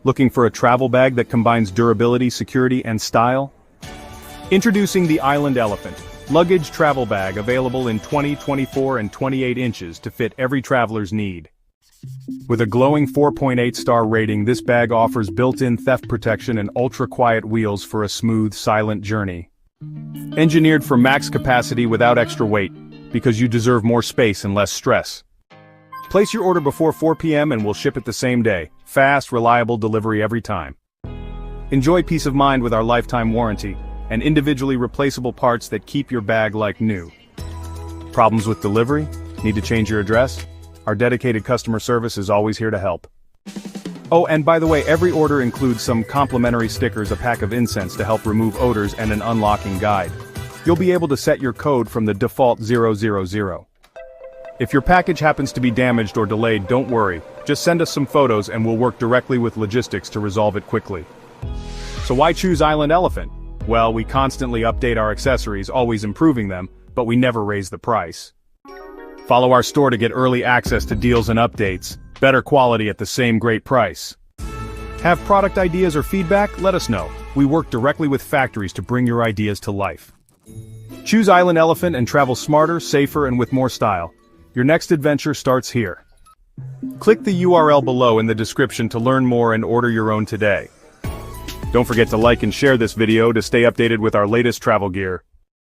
Looking for a travel bag that combines durability, security, and style? Introducing the Island Elephant, luggage travel bag available in 20, 24, and 28 inches to fit every traveler's need. With a glowing 4.8-star rating, this bag offers built-in theft protection and ultra-quiet wheels for a smooth, silent journey. Engineered for max capacity without extra weight, because you deserve more space and less stress. Place your order before 4 p.m. and we'll ship it the same day. Fast, reliable delivery every time. Enjoy peace of mind with our lifetime warranty and individually replaceable parts that keep your bag like new. Problems with delivery? Need to change your address? Our dedicated customer service is always here to help. Oh, and by the way, every order includes some complimentary stickers, a pack of incense to help remove odors, and an unlocking guide. You'll be able to set your code from the default 000. If your package happens to be damaged or delayed, don't worry. Just send us some photos and we'll work directly with logistics to resolve it quickly. So why choose Island Elephant? Well, we constantly update our accessories, always improving them, but we never raise the price. Follow our store to get early access to deals and updates, better quality at the same great price. Have product ideas or feedback? Let us know. We work directly with factories to bring your ideas to life. Choose Island Elephant and travel smarter, safer, and with more style. Your next adventure starts here. Click the URL below in the description to learn more and order your own today. Don't forget to like and share this video to stay updated with our latest travel gear.